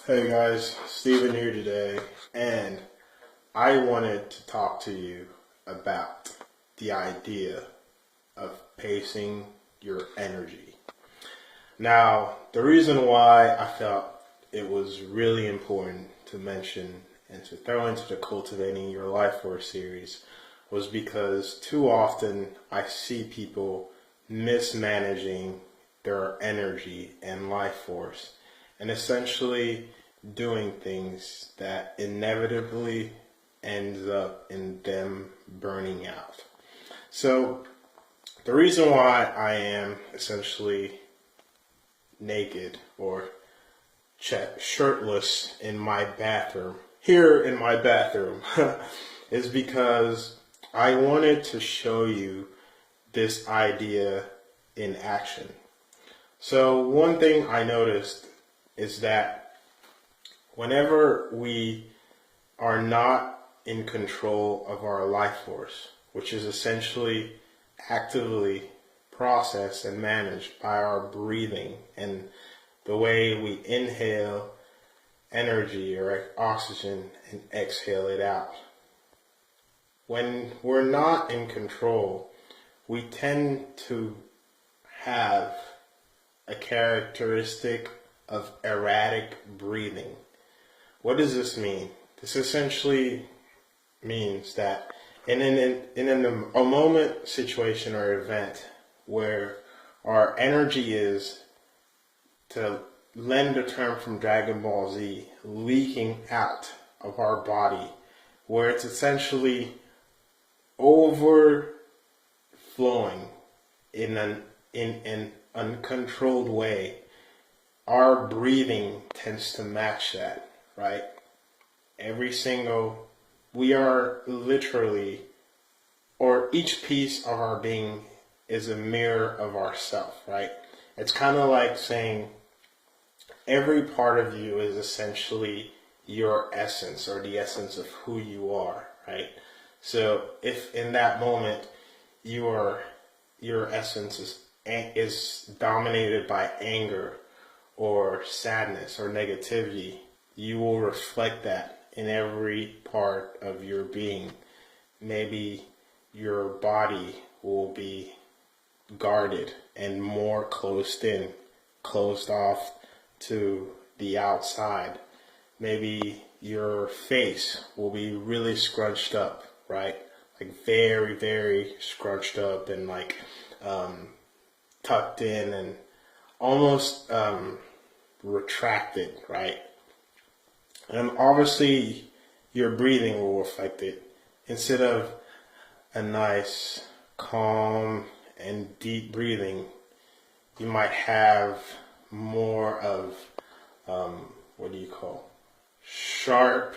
Hey guys, Steven here today, and I wanted to talk to you about the idea of pacing your energy. Now, the reason why I felt it was really important to mention and to throw into the Cultivating Your Life Force series was because too often I see people mismanaging their energy and life force and essentially doing things that inevitably ends up in them burning out. So the reason why I am essentially naked or shirtless in my bathroom, here in my bathroom, is because I wanted to show you this idea in action. So one thing I noticed is that whenever we are not in control of our life force, which is essentially actively processed and managed by our breathing and the way we inhale energy or oxygen and exhale it out. When we're not in control, we tend to have a characteristic of erratic breathing. What does this mean? This essentially means that in a moment, situation, or event where our energy is, to lend a term from Dragon Ball Z, leaking out of our body, where it's essentially overflowing in an uncontrolled way, our breathing tends to match that, right? We are literally, or each piece of our being is a mirror of ourself, right? It's kind of like saying every part of you is essentially your essence or the essence of who you are, right? So if in that moment your essence is dominated by anger or sadness or negativity, you will reflect that in every part of your being. Maybe your body will be guarded and more closed off to the outside. Maybe your face will be really scrunched up, right? Like very, very scrunched up and like tucked in and almost retracted, right? And obviously your breathing will reflect it. Instead of a nice, calm, and deep breathing, you might have more of, sharp,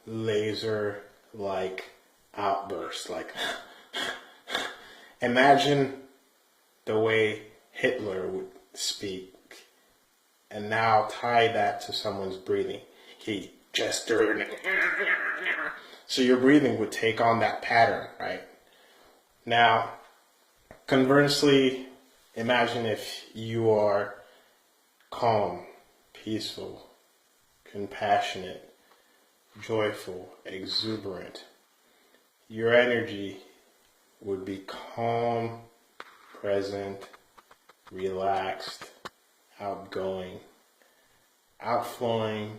laser-like outbursts. Like, imagine the way Hitler would speak, and now tie that to someone's breathing. He gestured. So your breathing would take on that pattern, right? Now, conversely, imagine if you are calm, peaceful, compassionate, joyful, exuberant. Your energy would be calm, present, relaxed, outgoing, outflowing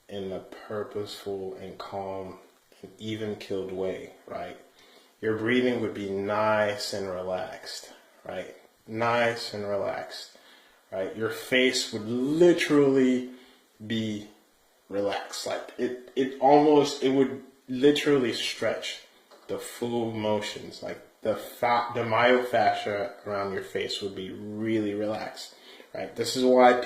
in a purposeful and calm and even-keeled way, right? Your breathing would be nice and relaxed, right? Nice and relaxed, right? Your face would literally be relaxed. Like it would literally stretch the full motions. Like the myofascia around your face would be really relaxed, right? This is why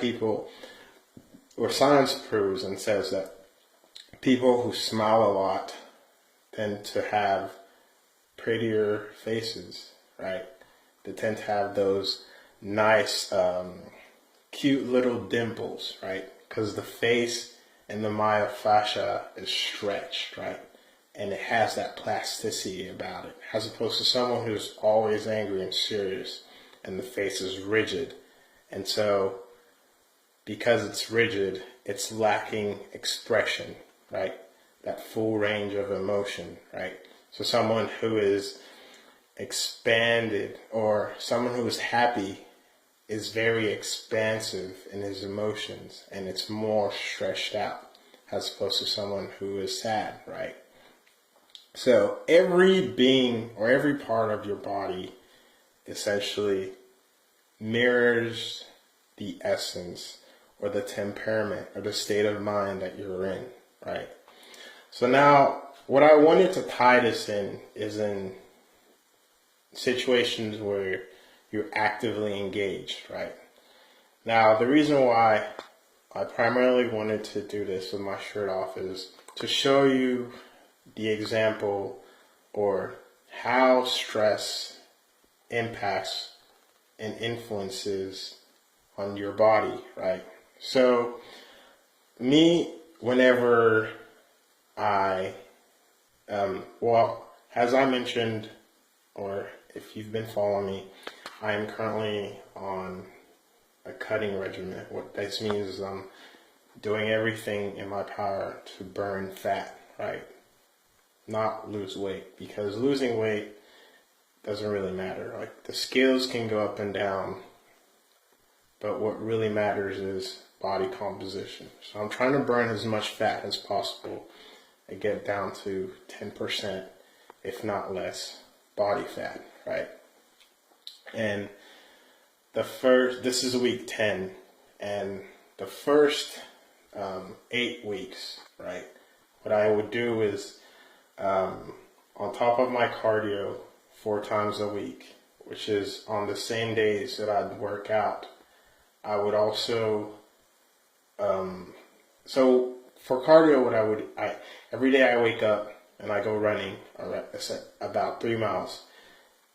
science proves and says that people who smile a lot tend to have prettier faces, right? They tend to have those nice, cute little dimples, right? Because the face and the myofascia is stretched, right? And it has that plasticity about it, as opposed to someone who's always angry and serious and the face is rigid. And so because it's rigid, it's lacking expression, right? That full range of emotion, right? So someone who is expanded or someone who is happy is very expansive in his emotions, and it's more stretched out as opposed to someone who is sad, right? So every being or every part of your body essentially mirrors the essence or the temperament or the state of mind that you're in, right? So now what I wanted to tie this in is in situations where you're actively engaged, right? Now, the reason why I primarily wanted to do this with my shirt off is to show you the example or how stress impacts and influences on your body, right? So, me, whenever I, as I mentioned, or if you've been following me, I am currently on a cutting regimen. What this means is I'm doing everything in my power to burn fat, right? Not lose weight, because losing weight doesn't really matter. Like, the scales can go up and down, but what really matters is body composition. So I'm trying to burn as much fat as possible and get down to 10%, if not less, body fat, right? And this is week 10, and the first 8 weeks, right? What I would do is, on top of my cardio 4 times a week, which is on the same days that I'd work out, I would also, so for cardio, every day I wake up and I go running about 3 miles.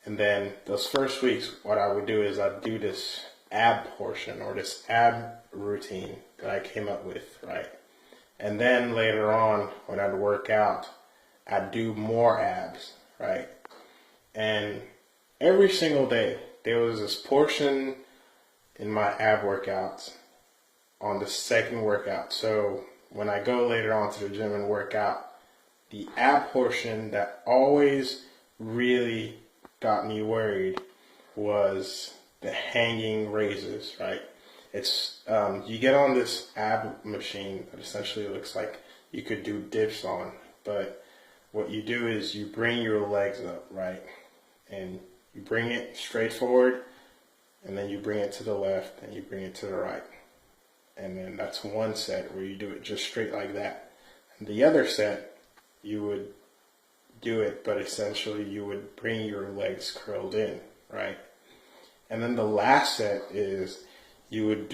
And then those first weeks, what I would do is I'd do this ab portion or this ab routine that I came up with, right? And then later on, when I'd work out, I'd do more abs, right? And every single day, there was this portion in my ab workouts on the second workout. So when I go later on to the gym and work out, the ab portion that always really got me worried was the hanging raises, right? It's you get on this ab machine that essentially looks like you could do dips on, but what you do is you bring your legs up, right? And you bring it straight forward, and then you bring it to the left, and you bring it to the right. And then that's one set where you do it just straight like that. And the other set, you would do it, but essentially you would bring your legs curled in, right? And then the last set is you'd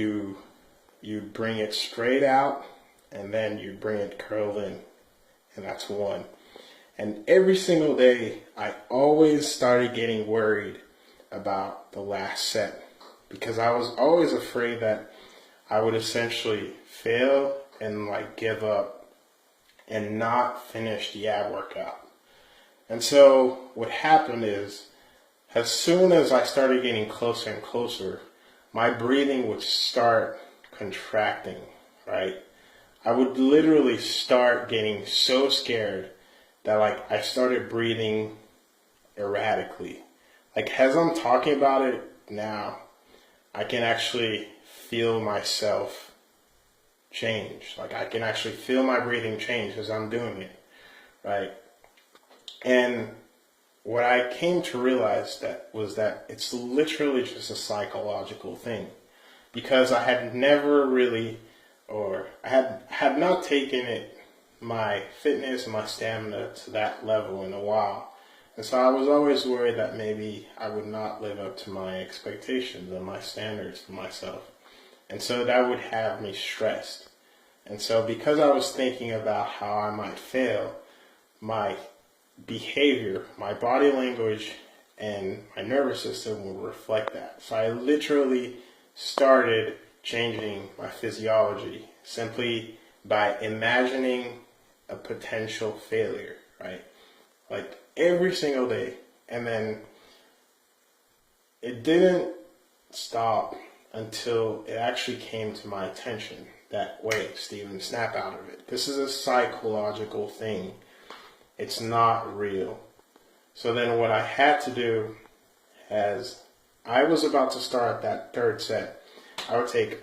bring it straight out, and then you'd bring it curled in, and that's one. And every single day, I always started getting worried about the last set, because I was always afraid that I would essentially fail and give up and not finish the ab workout. And so what happened is, as soon as I started getting closer and closer, my breathing would start contracting, right? I would literally start getting so scared that I started breathing erratically. As I'm talking about it now, I can actually feel myself change. I can actually feel my breathing change as I'm doing it, right? And what I came to realize was that it's literally just a psychological thing, because I had never really, or I had not taken my fitness and my stamina to that level in a while. And so I was always worried that maybe I would not live up to my expectations and my standards for myself. And so that would have me stressed. And so because I was thinking about how I might fail, my behavior, my body language, and my nervous system would reflect that. So I literally started changing my physiology simply by imagining a potential failure, right? Every single day. And then it didn't stop until it actually came to my attention that, wait, Steven, snap out of it. This is a psychological thing. It's not real. So then what I had to do, as I was about to start that third set, I would take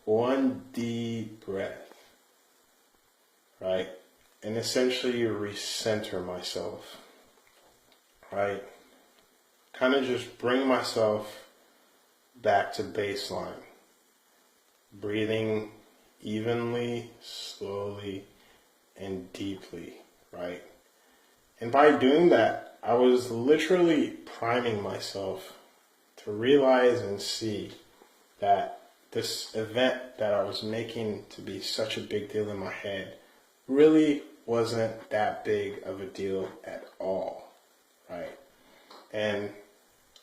one deep breath, right? And essentially recenter myself, right? Kind of just bring myself back to baseline. Breathing evenly, slowly, and deeply, right? And by doing that, I was literally priming myself to realize and see that this event that I was making to be such a big deal in my head really wasn't that big of a deal at all, right? And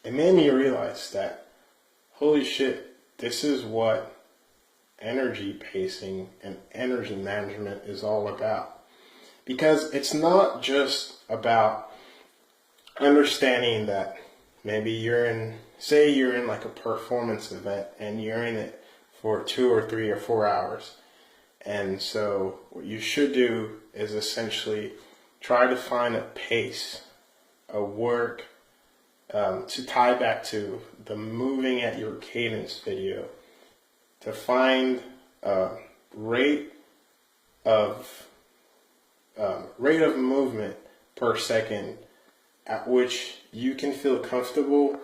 it made me realize that, holy shit, this is what energy pacing and energy management is all about. Because it's not just about understanding that maybe say you're in like a performance event and you're in it for 2 or 3 or 4 hours. And so what you should do is essentially try to find a pace, a work, to tie back to the moving at your cadence video, to find a rate of movement per second at which you can feel comfortable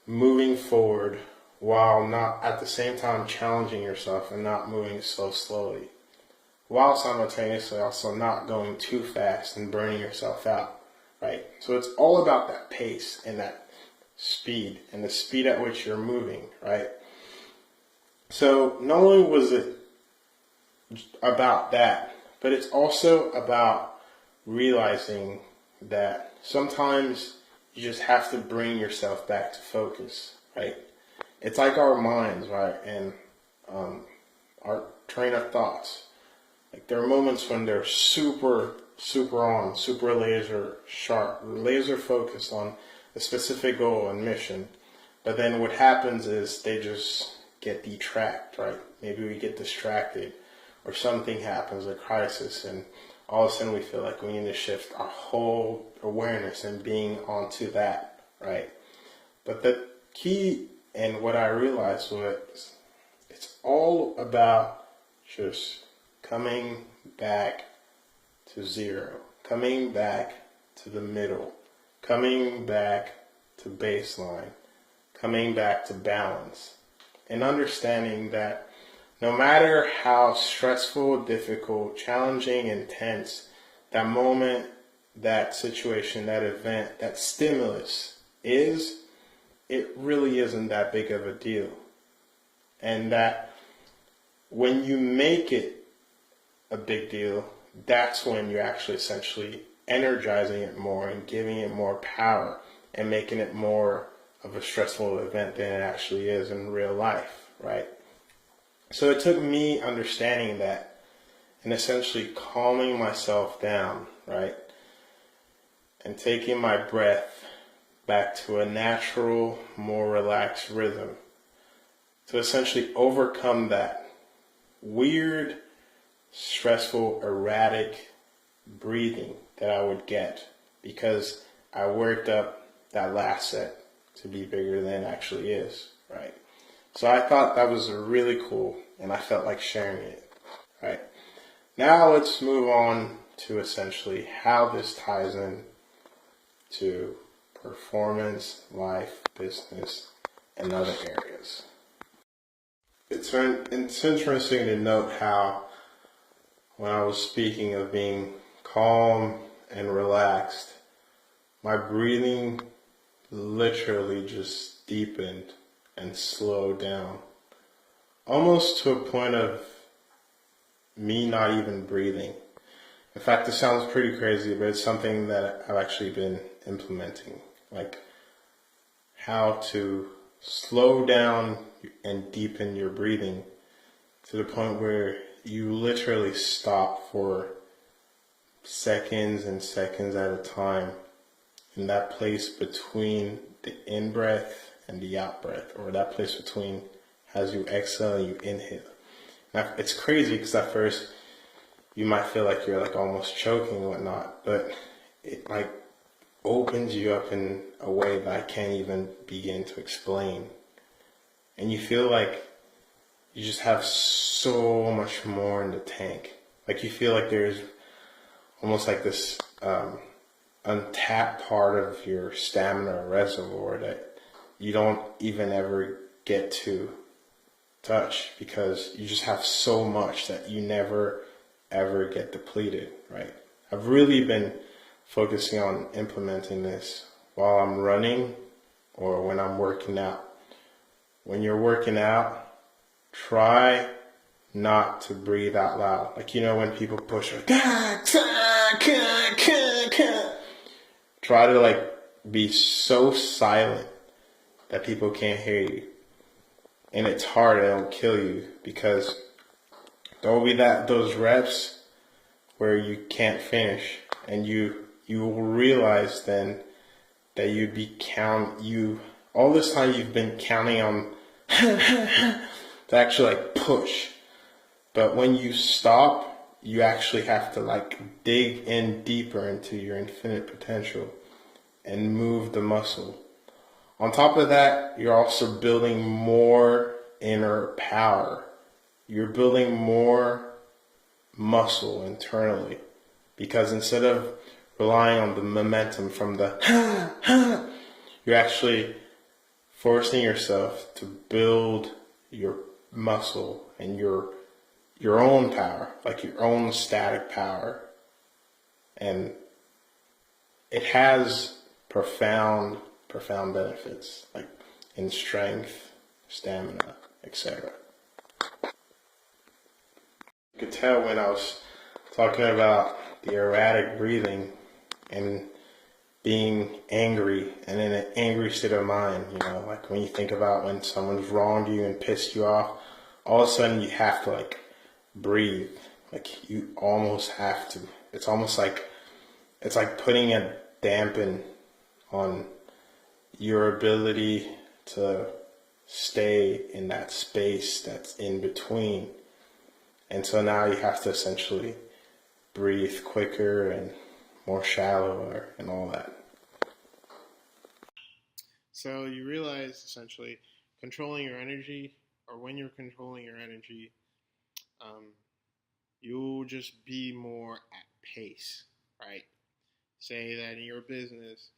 moving forward while not at the same time challenging yourself and not moving so slowly, while simultaneously also not going too fast and burning yourself out, right? So it's all about that pace and that speed and the speed at which you're moving, right? So not only was it about that, but it's also about realizing that sometimes you just have to bring yourself back to focus, right? It's like our minds, right? And our train of thoughts. Like there are moments when they're super on, super laser sharp, laser focused on a specific goal and mission. But then what happens is they just get detract, right? Maybe we get distracted or something happens, a crisis, and all of a sudden we feel like we need to shift our whole awareness and being onto that, right? But the key and what I realized was it's all about just coming back to zero, coming back to the middle, coming back to baseline, coming back to balance, and understanding that no matter how stressful, difficult, challenging, intense that moment, that situation, that event, that stimulus is, it really isn't that big of a deal. And that when you make it a big deal, that's when you're actually essentially energizing it more and giving it more power and making it more of a stressful event than it actually is in real life, right? So it took me understanding that and essentially calming myself down, right? And taking my breath back to a natural, more relaxed rhythm to essentially overcome that weird, stressful, erratic breathing that I would get because I worked up that last set to be bigger than it actually is, right? So I thought that was really cool, and I felt like sharing it, right? Now let's move on to essentially how this ties in to performance, life, business, and other areas. It's interesting to note how when I was speaking of being calm and relaxed, my breathing literally just deepened and slowed down, almost to a point of me not even breathing. In fact, it sounds pretty crazy, but it's something that I've actually been implementing, like how to slow down and deepen your breathing to the point where you literally stop for seconds and seconds at a time in that place between the in-breath and the out-breath, or that place between As you exhale, you inhale. Now, it's crazy because at first you might feel like you're like almost choking and whatnot, but it like opens you up in a way that I can't even begin to explain. And you feel like you just have so much more in the tank. Like you feel like there's almost like this untapped part of your stamina reservoir that you don't even ever get to touch because you just have so much that you never ever get depleted, right? I've really been focusing on implementing this while I'm running or when I'm working out. When you're working out, try not to breathe out loud. Like, you know, when people push, like, try to like be so silent that people can't hear you. And it's hard, it'll kill you because there will be those reps where you can't finish, and you will realize then that all this time you've been counting on to actually like push. But when you stop, you actually have to like dig in deeper into your infinite potential and move the muscle. On top of that, you're also building more inner power. You're building more muscle internally because instead of relying on the momentum from the you're actually forcing yourself to build your muscle and your own power, like your own static power. And it has profound benefits, like in strength, stamina, etc. You could tell when I was talking about the erratic breathing and being angry and in an angry state of mind, you know, like when you think about when someone's wronged you and pissed you off, all of a sudden you have to like breathe. Like you almost have to. It's almost like it's like putting a dampen on your ability to stay in that space that's in between. And so now you have to essentially breathe quicker and more shallower and all that. So you realize essentially controlling your energy, or when you're controlling your energy, you'll just be more at pace, right? Say that in your business,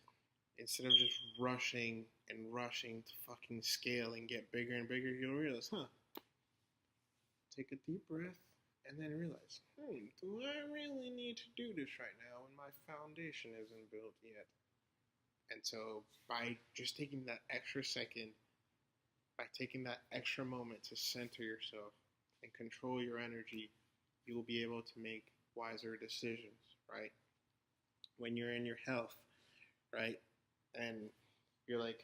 instead of just rushing to fucking scale and get bigger and bigger, you'll realize, take a deep breath and then realize, do I really need to do this right now when my foundation isn't built yet? And so by just taking that extra second, by taking that extra moment to center yourself and control your energy, you will be able to make wiser decisions, right? When you're in your health, right? And you're like,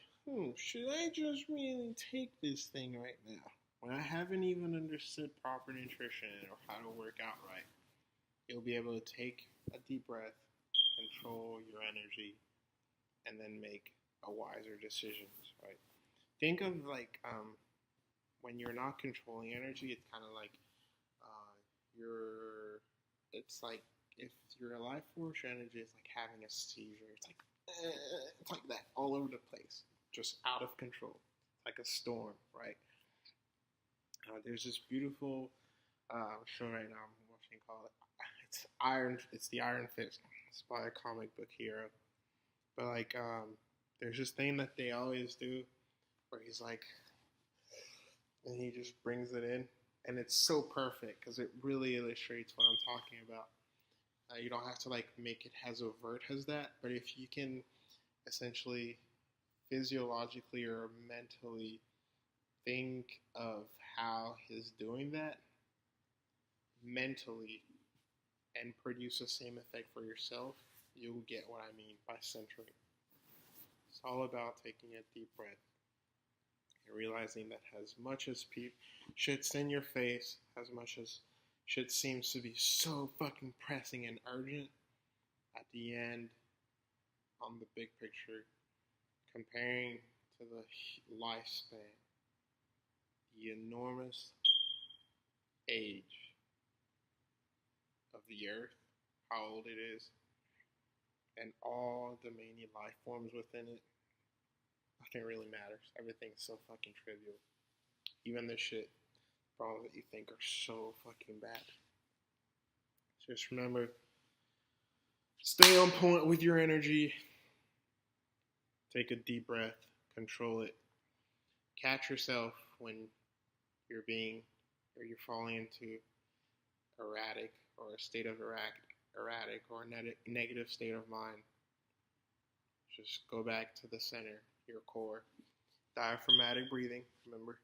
should I just really take this thing right now? When I haven't even understood proper nutrition or how to work out right, you'll be able to take a deep breath, control your energy, and then make a wiser decisions, right? Think of like when you're not controlling energy, it's kind of like it's like if you're a life force, your energy is like having a seizure. It's like that all over the place, just out of control, like a storm, right? There's this beautiful show right now I'm watching called It's the Iron Fist. It's by a comic book hero. But like there's this thing that they always do where he's like, and he just brings it in, and it's so perfect because it really illustrates what I'm talking about. You don't have to like make it as overt as that, but if you can essentially physiologically or mentally think of how he's doing that mentally and produce the same effect for yourself, you'll get what I mean by centering. It's all about taking a deep breath and realizing that as much as shit's in your face, as much as shit seems to be so fucking pressing and urgent, at the end, on the big picture, comparing to the lifespan, the enormous age of the earth, how old it is, and all the many life forms within it, nothing really matters. Everything's so fucking trivial. Even the shit, problems that you think are so fucking bad. Just remember, stay on point with your energy. Take a deep breath, control it. Catch yourself when you're falling into erratic or a state of erratic or a negative state of mind. Just go back to the center, your core. Diaphragmatic breathing, remember?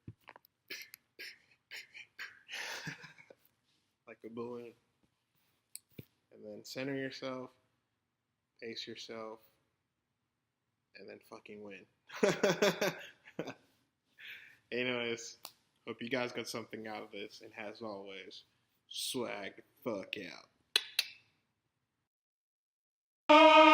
Like a balloon. And then center yourself, pace yourself, and then fucking win. Anyways, hope you guys got something out of this, and as always, swag the fuck out.